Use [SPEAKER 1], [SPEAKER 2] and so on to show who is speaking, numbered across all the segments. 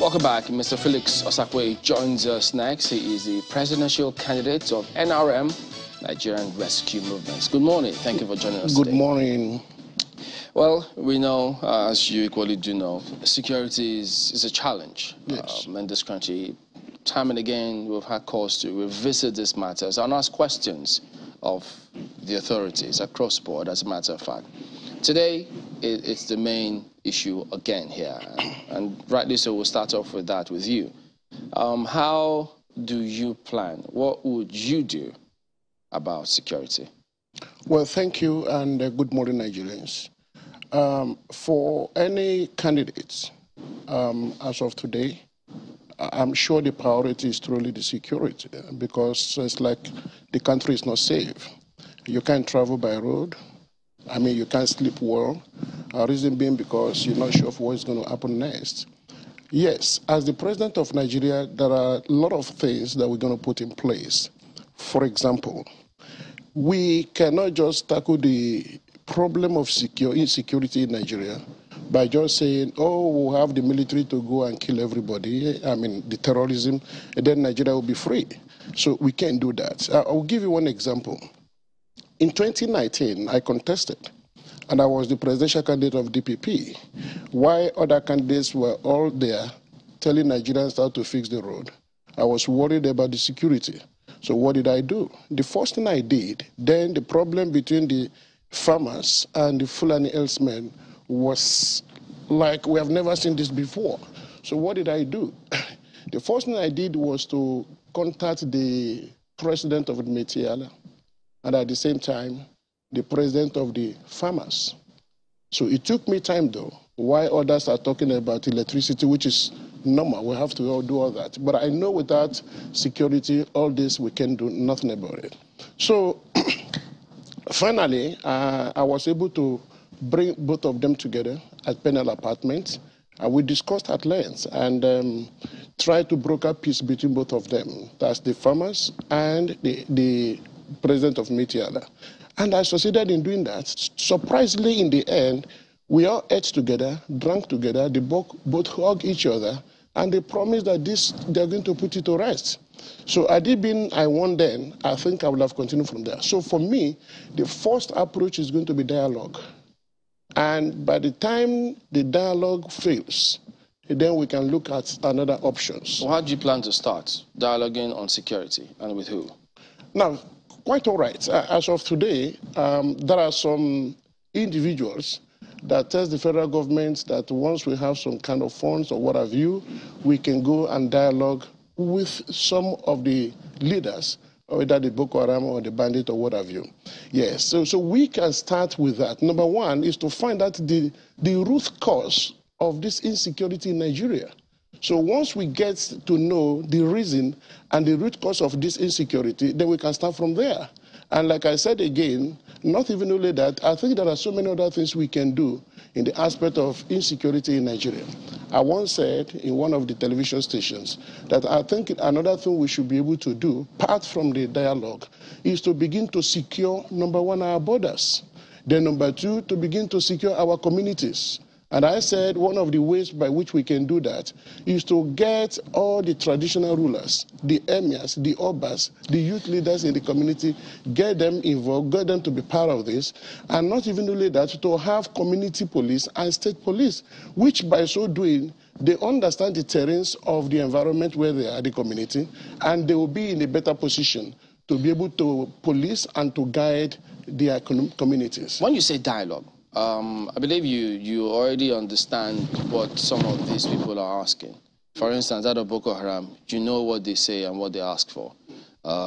[SPEAKER 1] Welcome back. Mr. Felix Osakwe joins us next. He is the presidential candidate of NRM, Nigerian Rescue Movements. Good morning. Thank you for joining us today.
[SPEAKER 2] Good morning.
[SPEAKER 1] Well, we know, as you equally do know, security is a challenge in this country. Time and again, we've had cause to revisit these matters and ask questions of the authorities across the board, as a matter of fact. Today, it's the main issue again here, and rightly so, we'll start off with that with you. How do you plan? What would you do about security?
[SPEAKER 2] Well, thank you, and good morning, Nigerians. For any candidates, as of today, I'm sure the priority is truly the security, because it's like the country is not safe. You can't travel by road. I mean, you can't sleep well. Reason being because you're not sure of what is going to happen next. Yes, as the president of Nigeria, there are a lot of things that we're going to put in place. For example, we cannot just tackle the problem of insecurity in Nigeria by just saying, oh, we'll have the military to go and kill everybody, I mean, the terrorism, and then Nigeria will be free. So we can't do that. I'll give you one example. In 2019, I contested, and I was the presidential candidate of DPP, while other candidates were all there telling Nigerians how to fix the road. I was worried about the security. So what did I do? The first thing I did, then the problem between the farmers and the Fulani herdsmen was like we have never seen this before. So what did I do? The first thing I did was to contact the president of the Metiala, and at the same time, the president of the farmers. So it took me time, though, while others are talking about electricity, which is normal. We have to all do all that. But I know without security, all this, we can do nothing about it. So finally, I was able to bring both of them together at Pres'l apartment. We discussed at length and tried to broker peace between both of them. That's the farmers and the president of Metiala. And I succeeded in doing that. Surprisingly, in the end, we all ate together, drank together, they both hugged each other, and they promised that they're going to put it to rest. So had it been I won then, I think I would have continued from there. So for me, the first approach is going to be dialogue. And by the time the dialogue fails, then we can look at another options.
[SPEAKER 1] So how do you plan to start dialoguing on security, and with who?
[SPEAKER 2] Now, quite all right. As of today, there are some individuals that tell the federal government that once we have some kind of funds or what have you, we can go and dialogue with some of the leaders, whether the Boko Haram or the bandit or what have you. Yes, so we can start with that. Number one is to find out the root cause of this insecurity in Nigeria. So once we get to know the reason and the root cause of this insecurity, then we can start from there. And like I said again, not even only that, I think there are so many other things we can do in the aspect of insecurity in Nigeria. I once said in one of the television stations that I think another thing we should be able to do, apart from the dialogue, is to begin to secure, number one, our borders. Then number two, to begin to secure our communities. And I said one of the ways by which we can do that is to get all the traditional rulers, the emirs, the obas, the youth leaders in the community, get them involved, get them to be part of this, and not even only that, to have community police and state police, which by so doing, they understand the terrains of the environment where they are, the community, and they will be in a better position to be able to police and to guide their communities.
[SPEAKER 1] When you say dialogue, I believe you already understand what some of these people are asking. For instance, that of Boko Haram, you know what they say and what they ask for.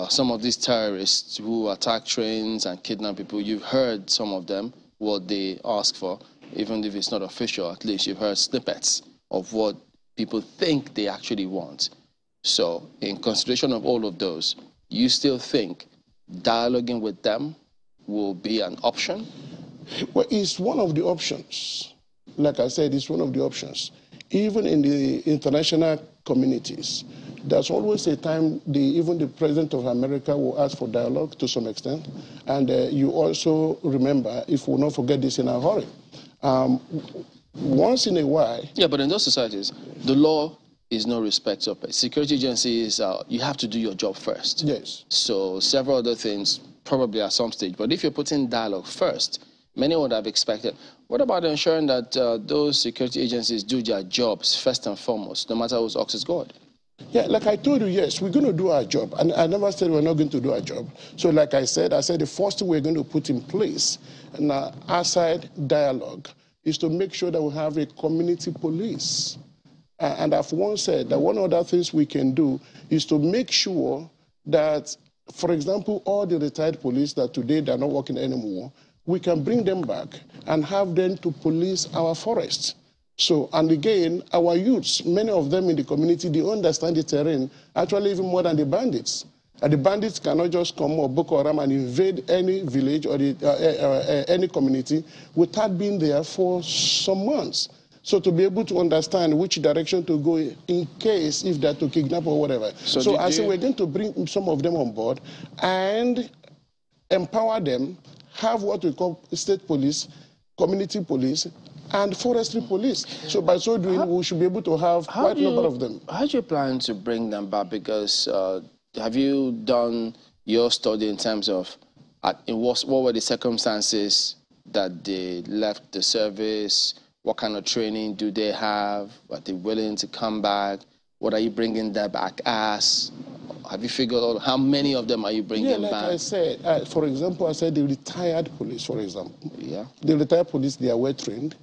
[SPEAKER 1] Some of these terrorists who attack trains and kidnap people, you've heard some of them, what they ask for. Even if it's not official, at least you've heard snippets of what people think they actually want. So in consideration of all of those, you still think dialoguing with them will be an option?
[SPEAKER 2] Well, it's one of the options. Like I said, it's one of the options. Even in the international communities, there's always a time even the President of America will ask for dialogue to some extent. And you also remember, if we'll not forget this in a hurry, once in a while...
[SPEAKER 1] Yeah, but in those societies, the law is no respect of it. Security agencies, you have to do your job first.
[SPEAKER 2] Yes.
[SPEAKER 1] So several other things probably at some stage. But if you're putting dialogue first, many would have expected. What about ensuring that those security agencies do their jobs first and foremost, no matter whose ox is God?
[SPEAKER 2] Yeah, like I told you, yes, we're going to do our job. And I never said we're not going to do our job. So like I said the first thing we're going to put in place in our outside dialogue is to make sure that we have a community police. And I've once said that one of the things we can do is to make sure that, for example, all the retired police that today they're not working anymore, we can bring them back and have them to police our forests. So, and again, our youths, many of them in the community, they understand the terrain, actually even more than the bandits. And the bandits cannot just come or Boko Haram and invade any village or any community without being there for some months. So to be able to understand which direction to go in case if they're to kidnap or whatever. So I say we're going to bring some of them on board and empower them, have what we call state police, community police, and forestry police. So by so doing, we should be able to have quite a number of them.
[SPEAKER 1] How do you plan to bring them back? Because have you done your study in terms of what were the circumstances that they left the service? What kind of training do they have? Are they willing to come back? What are you bringing them back as? Have you figured out how many of them are you bringing back?
[SPEAKER 2] I said, for example, I said the retired police, for example.
[SPEAKER 1] Yeah.
[SPEAKER 2] The retired police, they are well trained.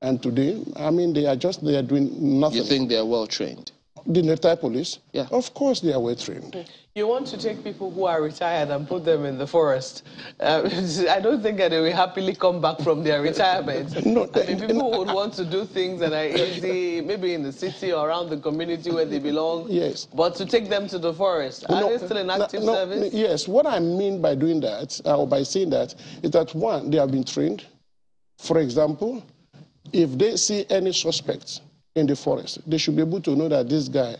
[SPEAKER 2] And today, I mean, they are doing nothing.
[SPEAKER 1] You think they are well trained?
[SPEAKER 2] The retired police?
[SPEAKER 1] Yeah.
[SPEAKER 2] Of course they are well trained.
[SPEAKER 3] You want to take people who are retired and put them in the forest. I don't think that they will happily come back from their retirement.
[SPEAKER 2] No,
[SPEAKER 3] I mean, people would want to do things that are easy, maybe in the city or around the community where they belong.
[SPEAKER 2] Yes.
[SPEAKER 3] But to take them to the forest, are they still in active service?
[SPEAKER 2] Yes. What I mean by doing that, or by saying that, is that one, they have been trained. For example, if they see any suspects in the forest, they should be able to know that this guy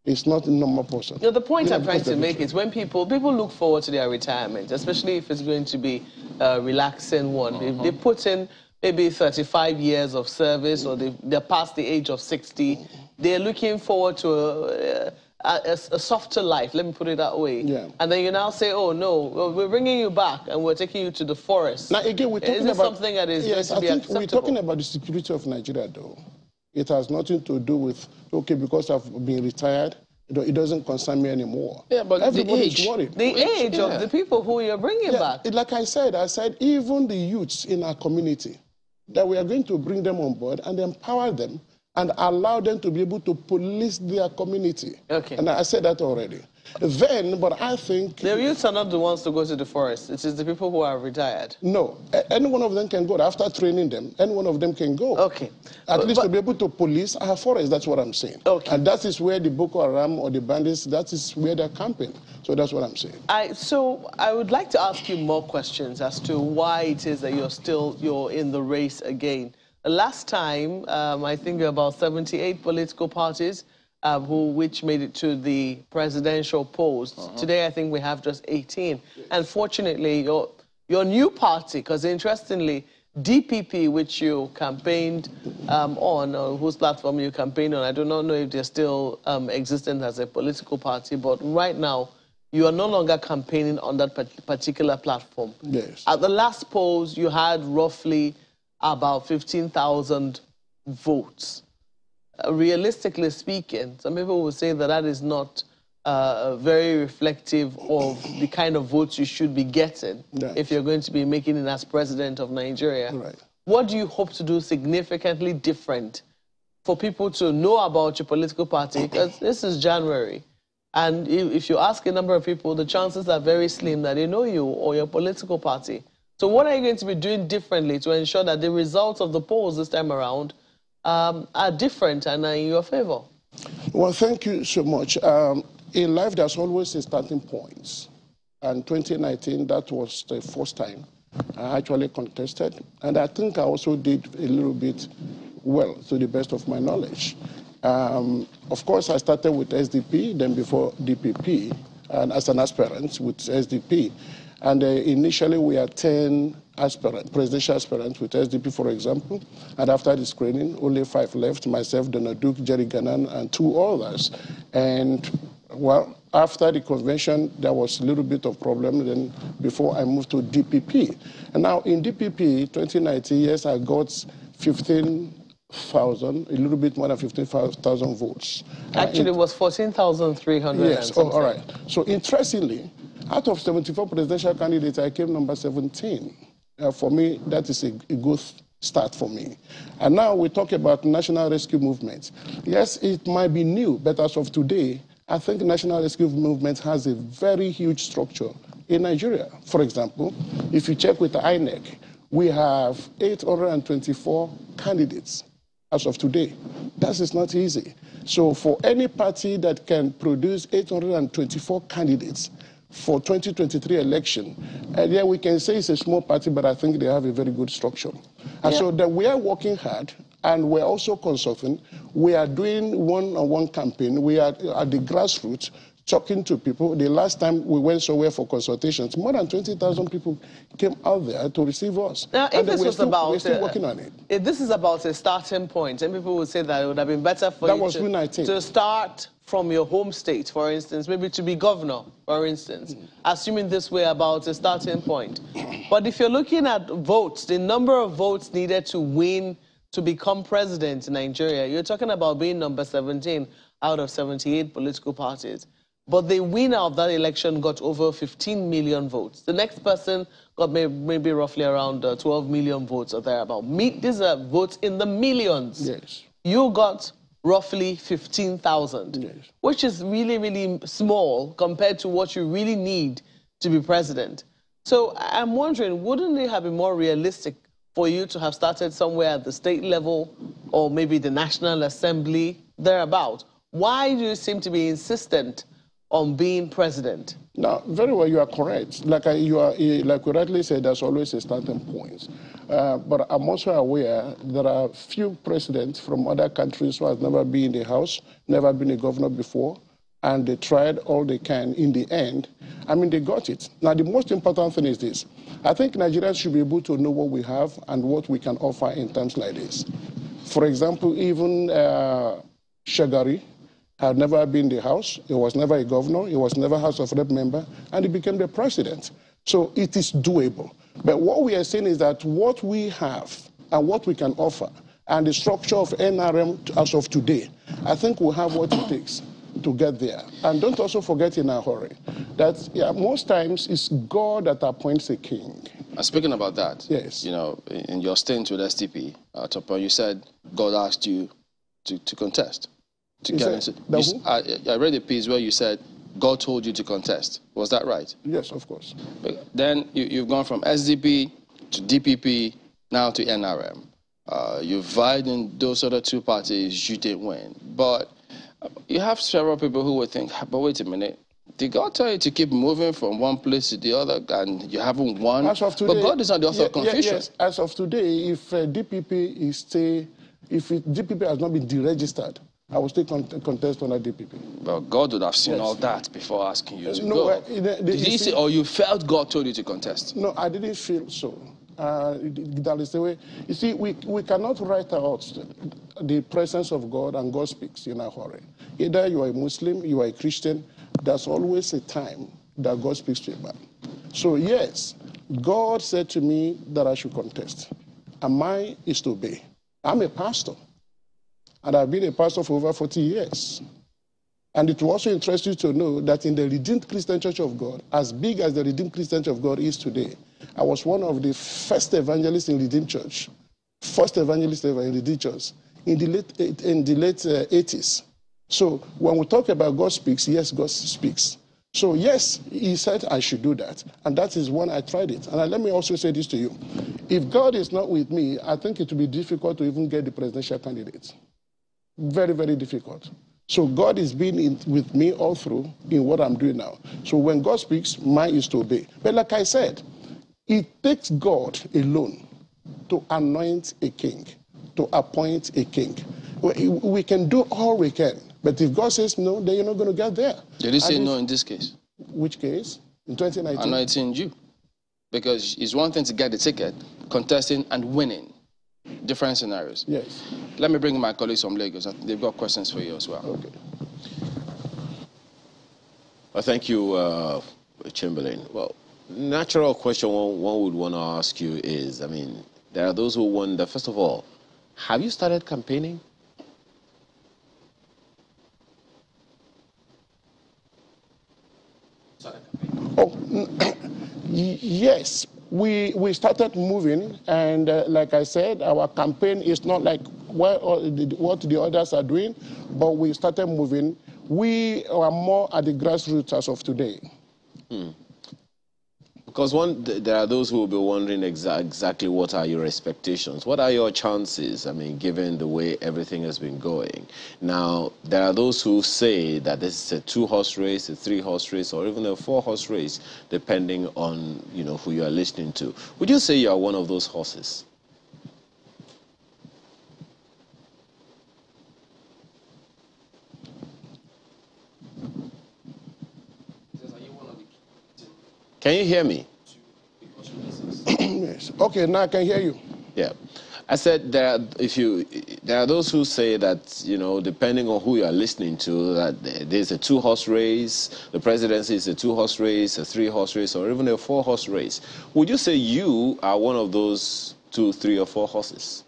[SPEAKER 2] is not a normal person.
[SPEAKER 3] You know, the point I'm trying to make is when people look forward to their retirement, especially if it's going to be a relaxing one. If they put in maybe 35 years of service or they're past the age of 60, they're looking forward to a softer life, let me put it that way.
[SPEAKER 2] Yeah.
[SPEAKER 3] And then you now say, oh, no, we're bringing you back and we're taking you to the forest.
[SPEAKER 2] Now, again, we're talking about
[SPEAKER 3] something that is going to be acceptable?
[SPEAKER 2] We're talking about the security of Nigeria, though. It has nothing to do with, okay, because I've been retired, it doesn't concern me anymore.
[SPEAKER 1] Yeah, but
[SPEAKER 2] everybody's worried.
[SPEAKER 3] The age of the people who you're bringing back.
[SPEAKER 2] Like I said, even the youths in our community, that we are going to bring them on board and empower them and allow them to be able to police their community.
[SPEAKER 3] Okay.
[SPEAKER 2] And I said that already. Then, but I think...
[SPEAKER 3] The youths are not the ones to go to the forest. It is the people who are retired.
[SPEAKER 2] No. Any one of them can go. After training them, any one of them can go.
[SPEAKER 3] Okay.
[SPEAKER 2] At least to be able to police our forest, that's what I'm saying.
[SPEAKER 3] Okay.
[SPEAKER 2] And that is where the Boko Haram or the bandits, that is where they're camping. So that's what I'm saying.
[SPEAKER 3] So I would like to ask you more questions as to why it is that you're in the race again. Last time, I think there were about 78 political parties which made it to the presidential polls. Today, I think we have just 18. And fortunately, your new party, because interestingly, DPP, which you campaigned on, or whose platform you campaigned on, I do not know if they're still existent as a political party, but right now, you are no longer campaigning on that particular platform.
[SPEAKER 2] Yes.
[SPEAKER 3] At the last polls, you had roughly about 15,000 votes. Realistically speaking, some people will say that that is not very reflective of the kind of votes you should be getting if you're going to be making it as president of Nigeria.
[SPEAKER 2] Right.
[SPEAKER 3] What do you hope to do significantly different for people to know about your political party? Because this is January. And if you ask a number of people, the chances are very slim that they know you or your political party. So what are you going to be doing differently to ensure that the results of the polls this time around are different and are in your favor?
[SPEAKER 2] Well, thank you so much. In life, there's always a starting point. And 2019, that was the first time I actually contested. And I think I also did a little bit well, to the best of my knowledge. Of course, I started with SDP, then before DPP, and as an aspirant with SDP. And initially, we had 10 presidential aspirants with SDP, for example. And after the screening, only 5 left, myself, Donald Duke, Jerry Ganan, and 2 others. And, well, after the convention, there was a little bit of problem then before I moved to DPP. And now in DPP, 2019, yes, I got 15,000, a little bit more than 15,000 votes.
[SPEAKER 3] Actually, it was 14,300.
[SPEAKER 2] Yes, all right. So interestingly, out of 74 presidential candidates, I came number 17. For me, that is a good start for me. And now we talk about National Rescue Movement. Yes, it might be new, but as of today, I think National Rescue Movement has a very huge structure in Nigeria. For example, if you check with the INEC, we have 824 candidates as of today. That is not easy. So for any party that can produce 824 candidates for 2023 election, yeah, we can say it's a small party, but I think they have a very good structure. And so that we are working hard, and we're also consulting. We are doing one-on-one campaign. We are at the grassroots talking to people. The last time we went somewhere for consultations, more than 20,000 people came out there to receive us.
[SPEAKER 3] Now, if this was about,
[SPEAKER 2] we're still working on it.
[SPEAKER 3] If this is about a starting point, and people would say that it would have been better for you to start from your home state, for instance, maybe to be governor, for instance, assuming this way about a starting point. But if you're looking at votes, the number of votes needed to win to become president in Nigeria, you're talking about being number 17 out of 78 political parties. But the winner of that election got over 15 million votes. The next person got maybe roughly around 12 million votes or thereabout. These are votes in the millions.
[SPEAKER 2] Yes.
[SPEAKER 3] You got roughly 15,000,
[SPEAKER 2] yes,
[SPEAKER 3] which is really, really small compared to what you really need to be president. So I'm wondering, wouldn't it have been more realistic for you to have started somewhere at the state level or maybe the National Assembly, thereabout? Why do you seem to be insistent on being president?
[SPEAKER 2] Now, very well, you are correct. Like we rightly said, there's always a starting point. But I'm also aware there are few presidents from other countries who have never been in the House, never been a governor before, and they tried all they can. In the end, I mean, they got it. Now, the most important thing is this. I think Nigerians should be able to know what we have and what we can offer in times like this. For example, even Shagari had never been in the House. He was never a governor. He was never House of Rep member, and he became the president. So it is doable. But what we are saying is that what we have and what we can offer and the structure of NRM as of today, I think we have what it takes to get there. And don't also forget in a hurry that most times it's God that appoints a king.
[SPEAKER 1] Speaking about that,
[SPEAKER 2] yes,
[SPEAKER 1] you know, in your stint with SDP, you said God asked you to contest. I read a piece where you said God told you to contest. Was that right?
[SPEAKER 2] Yes, of course.
[SPEAKER 1] But then you've gone from SDP to DPP, now to NRM. You vied in those other two parties, you didn't win. But you have several people who would think, but wait a minute, did God tell you to keep moving from one place to the other and you haven't won?
[SPEAKER 2] As of today,
[SPEAKER 1] but God is not the author of confusion.
[SPEAKER 2] Yes, as of today, if DPP has not been deregistered, I will still contest on a DPP.
[SPEAKER 1] Well, God would have seen all that before asking you to go. Did he say, or you felt God told you to contest?
[SPEAKER 2] No, I didn't feel so. That is the way. You see, we cannot write out the presence of God and God speaks in a hurry. Either you are a Muslim, you are a Christian, there's always a time that God speaks to a man. So yes, God said to me that I should contest. And mine is to obey. I'm a pastor. And I've been a pastor for over 40 years. And it will also interest you to know that in the Redeemed Christian Church of God, as big as the Redeemed Christian Church of God is today, I was one of the first evangelists in Redeemed Church, first evangelist ever in Redeemed Church, in the late 80s. So when we talk about God speaks, yes, God speaks. So yes, he said I should do that. And that is when I tried it. And let me also say this to you. If God is not with me, I think it will be difficult to even get the presidential candidate. Very, very difficult. So God is being with me all through in what I'm doing now. So when God speaks, mine is to obey. But like I said, it takes God alone to anoint a king, to appoint a king. We can do all we can. But if God says no, then you're not going to get there.
[SPEAKER 1] Did he say no in this case?
[SPEAKER 2] Which case? In 2019?
[SPEAKER 1] Anointing you. Because it's one thing to get the ticket, contesting and winning. Different scenarios.
[SPEAKER 2] Yes.
[SPEAKER 1] Let me bring my colleagues from Lagos. They've got questions for you as well.
[SPEAKER 2] Okay.
[SPEAKER 4] Well, thank you, Chamberlain. Well, natural question one would want to ask you is, I mean, there are those who wonder, first of all, have you started campaigning?
[SPEAKER 2] Oh, yes. We started moving, and like I said, our campaign is not like what the others are doing, but we started moving. We are more at the grassroots as of today.
[SPEAKER 4] Because there are those who will be wondering exactly what are your expectations. What are your chances, I mean, given the way everything has been going? Now, there are those who say that this is a 2-horse race, a 3-horse race, or even a 4-horse race, depending on, you know, who you are listening to. Would you say you are one of those horses? Can you hear me?
[SPEAKER 2] Yes. Okay, now I can hear you.
[SPEAKER 4] Yeah. I said there are those who say that, you know, depending on who you are listening to, that there's a 2-horse race, the presidency is a 2-horse race, a 3-horse race, or even a 4-horse race. Would you say you are one of those 2, 3, or 4 horses?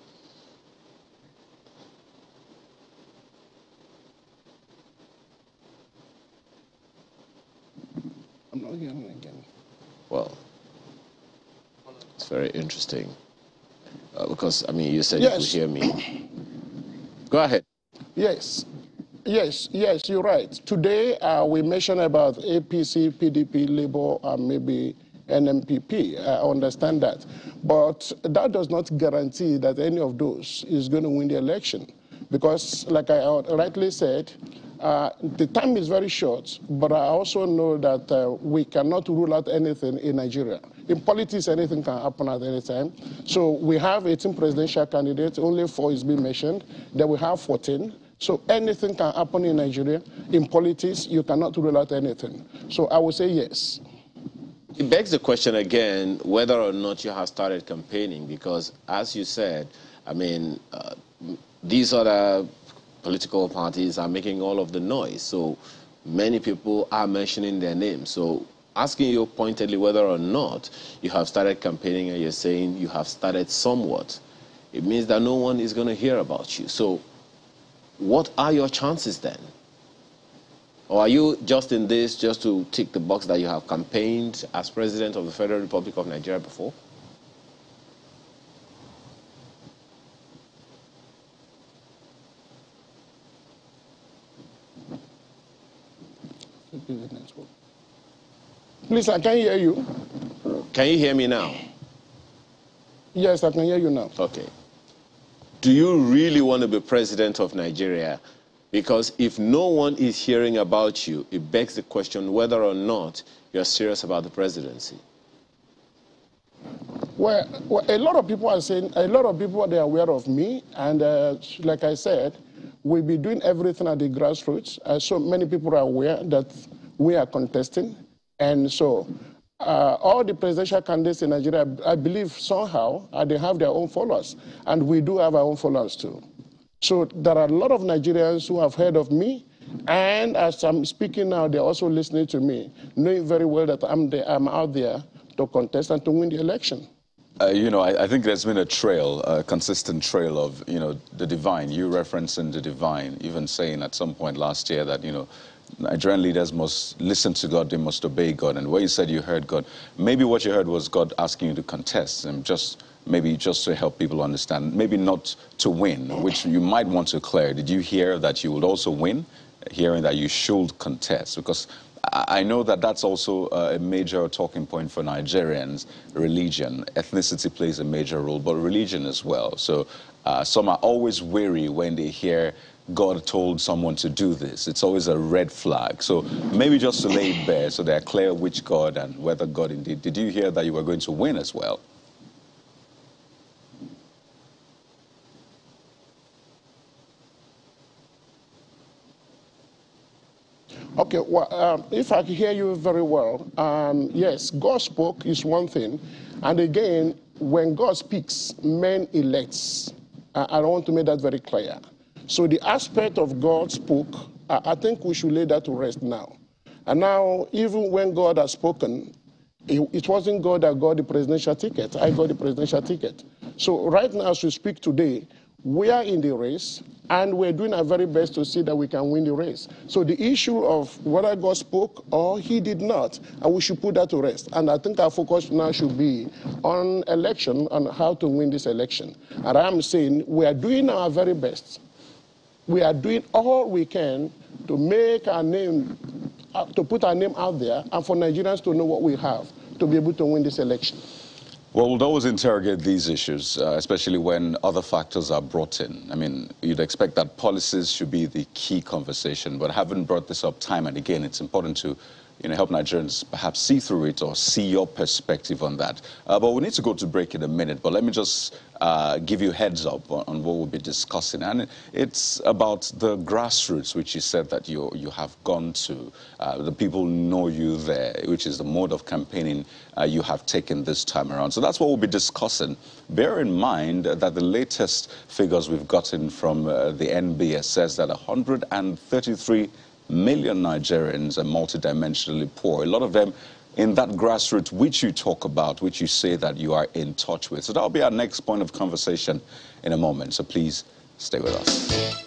[SPEAKER 2] I'm not hearing again.
[SPEAKER 4] Well, it's very interesting. Because, I mean, you said
[SPEAKER 2] Yes.
[SPEAKER 4] you could hear me. Go ahead.
[SPEAKER 2] Yes. Yes, you're right. Today, we mentioned about APC, PDP, Labour, and maybe NMPP. I understand that. But that does not guarantee that any of those is going to win the election. Because, like I rightly said, the time is very short, but I also know that we cannot rule out anything in Nigeria. In politics, anything can happen at any time. So we have 18 presidential candidates, only 4 is being mentioned. Then we have 14. So anything can happen in Nigeria. In politics, you cannot rule out anything. So I would say yes.
[SPEAKER 4] It begs the question again whether or not you have started campaigning, because as you said, I mean, these other political parties are making all of the noise. So many people are mentioning their names. So asking you pointedly whether or not you have started campaigning, and you're saying you have started somewhat, it means that no one is going to hear about you. So what are your chances then? Or are you just in this just to tick the box that you have campaigned as President of the Federal Republic of Nigeria before?
[SPEAKER 2] Please, I can hear you.
[SPEAKER 4] Can you hear me now?
[SPEAKER 2] Yes, I can hear you now.
[SPEAKER 4] Okay. Do you really want to be President of Nigeria? Because if no one is hearing about you, it begs the question whether or not you're serious about the presidency.
[SPEAKER 2] Well, a lot of people are saying, a lot of people are aware of me, and like I said, we'll be doing everything at the grassroots. So many people are aware that we are contesting, and so all the presidential candidates in Nigeria, I believe somehow, they have their own followers, and we do have our own followers too. So there are a lot of Nigerians who have heard of me, and as I'm speaking now, they're also listening to me, knowing very well that I'm out there to contest and to win the election.
[SPEAKER 5] You know, I think there's been a trail, a consistent trail of, you know, the divine. You referencing the divine, even saying at some point last year that, you know, Nigerian leaders must listen to God, they must obey God. And when you said you heard God, maybe what you heard was God asking you to contest, and maybe just to help people understand, maybe not to win, which you might want to clear. Did you hear that you would also win, hearing that you should contest? Because I know that that's also a major talking point for Nigerians. Religion, ethnicity plays a major role, but religion as well. So some are always wary when they hear God told someone to do this. It's always a red flag. So maybe just to lay it bare so they're clear which God and whether God indeed. Did you hear that you were going to win as well?
[SPEAKER 2] Okay, well, if I can hear you very well, yes, God spoke is one thing. And again, when God speaks, men elects. I want to make that very clear. So the aspect of God spoke, I think we should lay that to rest now. And now, even when God has spoken, it wasn't God that got the presidential ticket. I got the presidential ticket. So right now, as we speak today, we are in the race, and we're doing our very best to see that we can win the race. So the issue of whether God spoke or he did not, and we should put that to rest. And I think our focus now should be on election, on how to win this election. And I am saying we are doing our very best. We are doing all we can to make our name, to put our name out there, and for Nigerians to know what we have to be able to win this election.
[SPEAKER 5] Well, we'll always interrogate these issues, especially when other factors are brought in. I mean, you'd expect that policies should be the key conversation, but having brought this up time and again, it's important to help Nigerians perhaps see through it or see your perspective on that. But we need to go to break in a minute, but let me just give you heads up on what we'll be discussing. And it's about the grassroots, which you said that you have gone to. The people know you there, which is the mode of campaigning you have taken this time around. So that's what we'll be discussing. Bear in mind that the latest figures we've gotten from the NBS says that 133 million Nigerians are multidimensionally poor. A lot of them in that grassroots which you talk about, which you say that you are in touch with. So that'll be our next point of conversation in a moment. So please stay with us.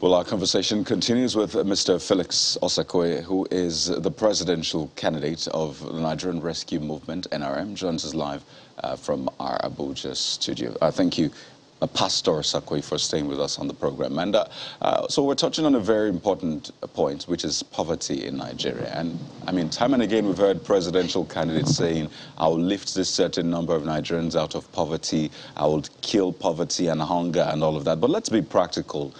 [SPEAKER 5] Well, our conversation continues with Mr. Felix Osakwe, who is the presidential candidate of the Nigerian Rescue Movement, NRM, joins us live from our Abuja studio. Thank you, Pastor Osakwe, for staying with us on the program. And so we're touching on a very important point, which is poverty in Nigeria. And I mean, time and again, we've heard presidential candidates saying, I'll lift this certain number of Nigerians out of poverty, I will kill poverty and hunger and all of that. But let's be practical.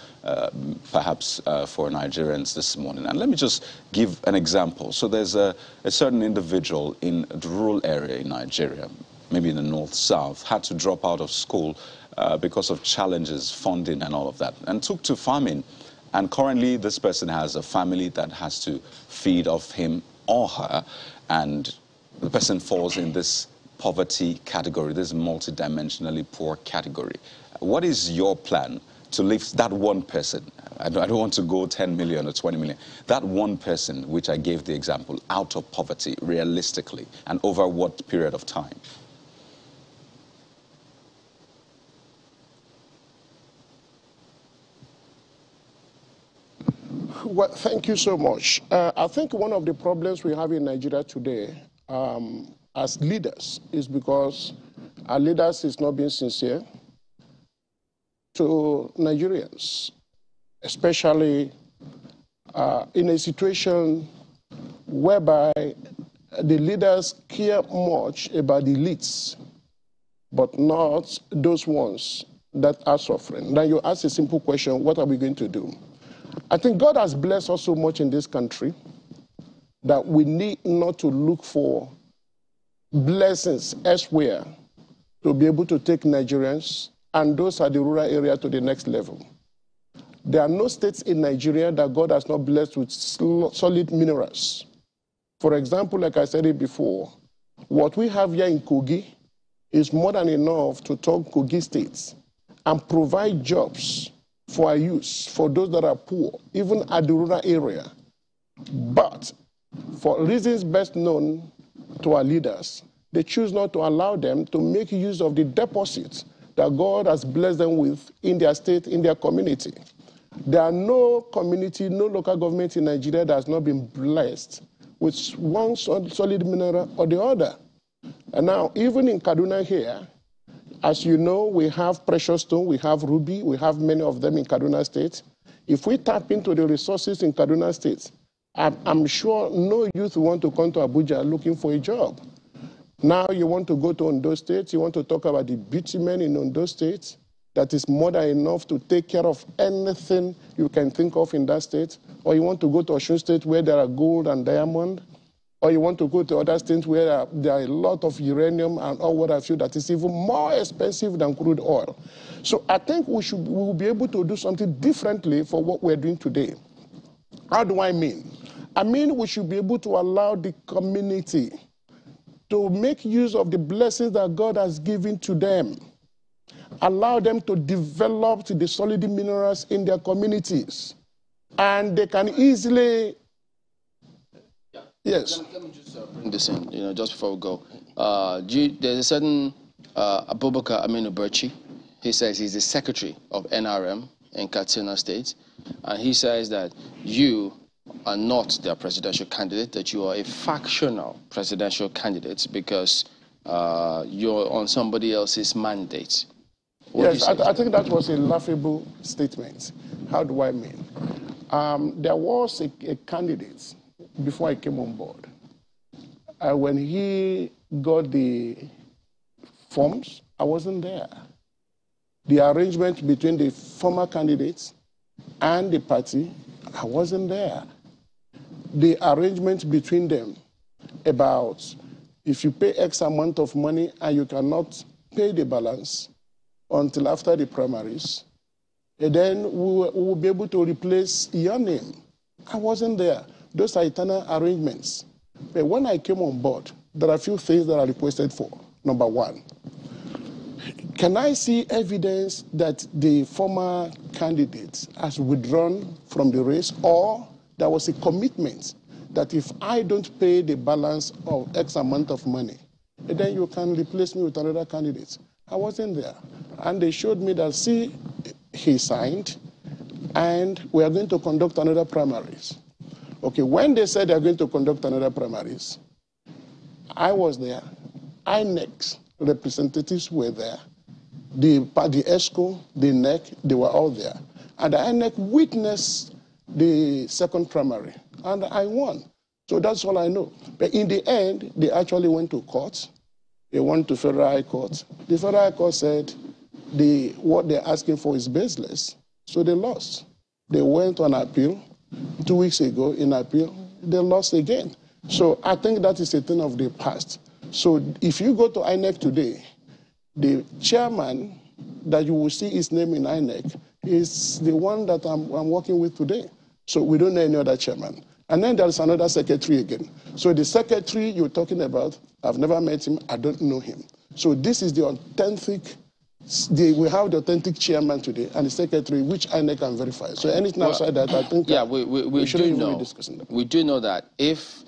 [SPEAKER 5] Perhaps for Nigerians this morning. And let me just give an example. So there's a certain individual in a rural area in Nigeria, maybe in the north-south, had to drop out of school because of challenges, funding and all of that, and took to farming. And currently this person has a family that has to feed off him or her, and the person falls in this poverty category, this multidimensionally poor category. What is your plan to lift that one person? I don't want to go 10 million or 20 million. That one person, which I gave the example, out of poverty, realistically, and over what period of time?
[SPEAKER 2] Well, thank you so much. I think one of the problems we have in Nigeria today as leaders is because our leaders is not being sincere to Nigerians, especially in a situation whereby the leaders care much about the elites, but not those ones that are suffering. Now you ask a simple question, what are we going to do? I think God has blessed us so much in this country that we need not to look for blessings elsewhere to be able to take Nigerians and those at the rural area to the next level. There are no states in Nigeria that God has not blessed with solid minerals. For example, like I said it before, what we have here in Kogi is more than enough to turn Kogi states and provide jobs for our youth, for those that are poor, even at the rural area. But for reasons best known to our leaders, they choose not to allow them to make use of the deposits that God has blessed them with in their state, in their community. There are no community, no local government in Nigeria that has not been blessed with one solid mineral or the other. And now, even in Kaduna here, as you know, we have precious stone, we have ruby, we have many of them in Kaduna State. If we tap into the resources in Kaduna State, I'm sure no youth want to come to Abuja looking for a job. Now you want to go to Ondo State, you want to talk about the bitumen in Ondo State, that is more than enough to take care of anything you can think of in that state, or you want to go to Osun State where there are gold and diamond, or you want to go to other states where there are a lot of uranium and all what have you that is even more expensive than crude oil. So I think we will be able to do something differently for what we're doing today. How do I mean? I mean we should be able to allow the community to make use of the blessings that God has given to them. Allow them to develop the solid minerals in their communities. And they can easily... Yes.
[SPEAKER 1] Let me just bring this in, just before we go. There's a certain Abubakar Aminu Birchi. He says he's the secretary of NRM in Katsina State. And he says that you are not their presidential candidate, that you are a factional presidential candidate because you're on somebody else's mandate.
[SPEAKER 2] Yes, I think that was a laughable statement. How do I mean? There was a candidate before I came on board. When he got the forms, I wasn't there. The arrangement between the former candidates and the party, I wasn't there. The arrangement between them about if you pay X amount of money and you cannot pay the balance until after the primaries, and then we will be able to replace your name. I wasn't there. Those are eternal arrangements. But when I came on board, there are a few things that I requested for. Number one, can I see evidence that the former candidate has withdrawn from the race, or there was a commitment that if I don't pay the balance of X amount of money, then you can replace me with another candidate? I wasn't there. And they showed me that, see, he signed, and we are going to conduct another primaries. Okay, when they said they are going to conduct another primaries, I was there. INEC representatives were there. The ESCO, the NEC, they were all there. And the INEC witnessed the second primary, and I won. So that's all I know. But in the end, they actually went to court. They went to Federal High Court. The Federal High Court said what they're asking for is baseless. So they lost. They went on appeal. 2 weeks ago in appeal, they lost again. So I think that is a thing of the past. So if you go to INEC today, the chairman that you will see his name in INEC is the one that I'm working with today. So we don't know any other chairman. And then there's another secretary again. So the secretary you're talking about, I've never met him, I don't know him. So this is the authentic, we have the authentic chairman today and the secretary, which INEC can verify. So anything outside that, I think we shouldn't even be discussing that.
[SPEAKER 1] We do know that if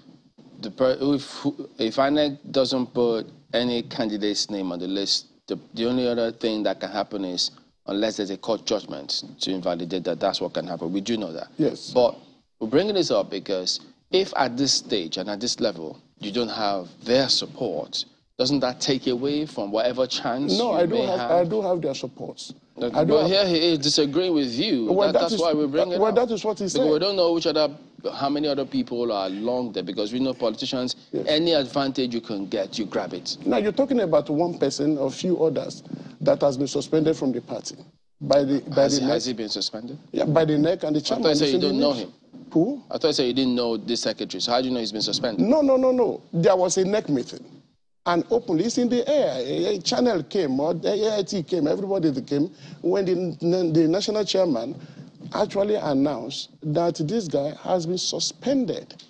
[SPEAKER 1] INEC doesn't put any candidate's name on the list, the only other thing that can happen is, unless there's a court judgment to invalidate that, that's what can happen. We do know that.
[SPEAKER 2] Yes.
[SPEAKER 1] But we're bringing this up because if at this stage and at this level you don't have their support, doesn't that take away from whatever chance
[SPEAKER 2] No, I do have their support.
[SPEAKER 1] But here he is disagreeing with you.
[SPEAKER 2] Well,
[SPEAKER 1] that's why we bring it up.
[SPEAKER 2] Well, that is what he said.
[SPEAKER 1] We don't know how many other people are along there, because we know politicians, yes, any advantage you can get, you grab it.
[SPEAKER 2] Now, you're talking about one person or a few others that has been suspended from the party.
[SPEAKER 1] Has he been suspended?
[SPEAKER 2] Yeah, by the NEC and the chairman.
[SPEAKER 1] I thought you said you don't know him.
[SPEAKER 2] Who?
[SPEAKER 1] I thought you said you didn't know this secretary. So how do you know he's been suspended?
[SPEAKER 2] No. There was a NEC meeting. And openly, it's in the air. A channel came, or the AIT came, everybody came, when the national chairman actually announced that this guy has been suspended.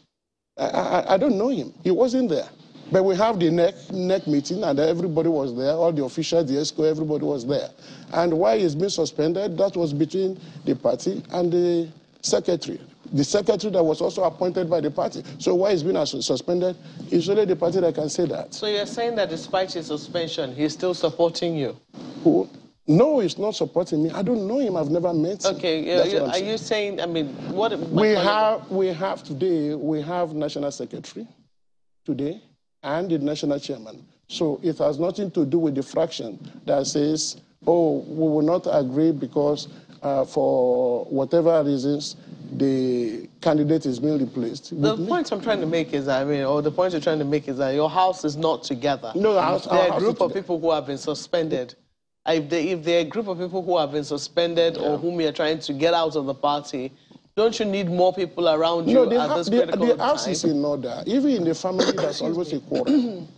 [SPEAKER 2] I don't know him. He wasn't there. But we have the NEC meeting, and everybody was there, all the officials, the ESCO, everybody was there. And why he's been suspended, that was between the party and the secretary. The secretary that was also appointed by the party. So why he's been suspended, it's only the party that can say that.
[SPEAKER 3] So you're saying that despite his suspension, he's still supporting you?
[SPEAKER 2] Who? No, he's not supporting me. I don't know him. I've never met him.
[SPEAKER 3] Okay, are you saying, I mean, what...
[SPEAKER 2] We have today, we have national secretary today and the national chairman. So it has nothing to do with the fraction that says, oh, we will not agree because for whatever reasons, the candidate is being replaced.
[SPEAKER 3] The point I'm trying to make is, the point you're trying to make is that your house is not together.
[SPEAKER 2] No,
[SPEAKER 3] there are a group of people who have been suspended If there are a group of people who have been suspended or whom you're trying to get out of the party, don't you need more people around you at this critical time?
[SPEAKER 2] The house is in order. Even in the family, there's always a quarrel.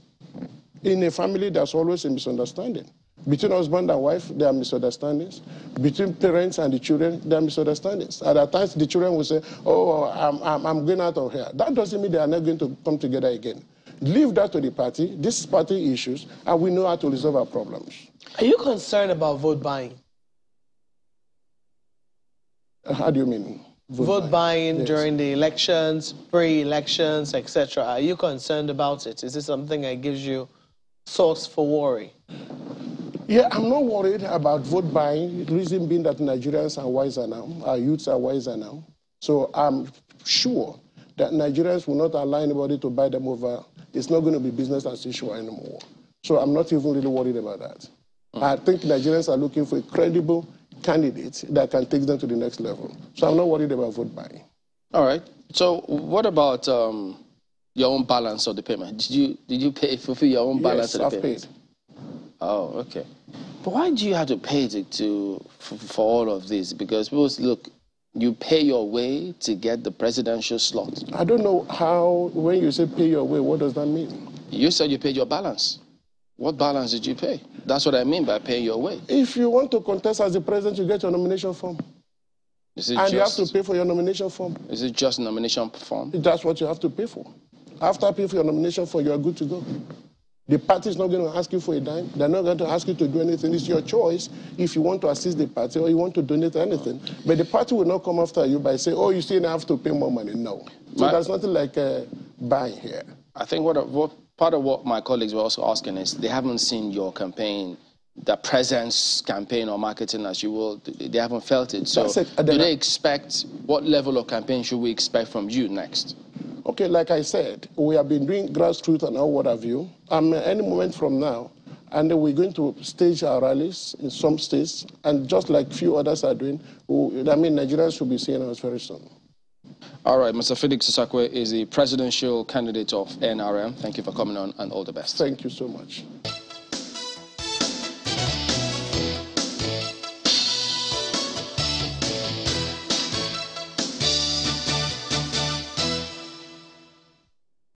[SPEAKER 2] In a family, there's always a misunderstanding. Between husband and wife, there are misunderstandings. Between parents and the children, there are misunderstandings. At times, the children will say, oh, I'm going out of here. That doesn't mean they are not going to come together again. Leave that to the party. This is party issues, and we know how to resolve our problems.
[SPEAKER 3] Are you concerned about vote buying?
[SPEAKER 2] How do you mean?
[SPEAKER 3] Vote buying yes. During the elections, pre-elections, etc. Are you concerned about it? Is this something that gives you source for worry?
[SPEAKER 2] Yeah, I'm not worried about vote buying. The reason being that Nigerians are wiser now, our youths are wiser now. So I'm sure that Nigerians will not allow anybody to buy them over. It's not going to be business as usual anymore. So I'm not even really worried about that. I think Nigerians are looking for a credible candidate that can take them to the next level. So I'm not worried about vote buying.
[SPEAKER 1] All right. So what about your own balance of the payment? Did you fulfill your own balance of the payment?
[SPEAKER 2] Yes, I've paid.
[SPEAKER 1] Oh, okay. But why do you have to pay for all of this? Because people look, you pay your way to get the presidential slot.
[SPEAKER 2] I don't know how, when you say pay your way, what does that mean?
[SPEAKER 1] You said you paid your balance. What balance did you pay? That's what I mean by paying your way.
[SPEAKER 2] If you want to contest as the president, you get your nomination form. And you have to pay for your nomination form.
[SPEAKER 1] Is it just nomination form?
[SPEAKER 2] That's what you have to pay for. After paying for your nomination form, you are good to go. The party is not going to ask you for a dime. They're not going to ask you to do anything. It's your choice if you want to assist the party or you want to donate anything. But the party will not come after you by saying, oh, you still have to pay more money. No. So there's nothing like buying here.
[SPEAKER 1] I think part of what my colleagues were also asking is they haven't seen your campaign, the presence campaign or marketing as you will. They haven't felt it. So do they expect, what level of campaign should we expect from you next?
[SPEAKER 2] Okay, like I said, we have been doing grassroots and all what have you. Any moment from now, and then we're going to stage our rallies in some states, and just like few others are doing, Nigerians should be seeing us very soon.
[SPEAKER 1] All right, Mr. Felix Osakwe is the presidential candidate of NRM. Thank you for coming on, and all the best.
[SPEAKER 2] Thank you so much.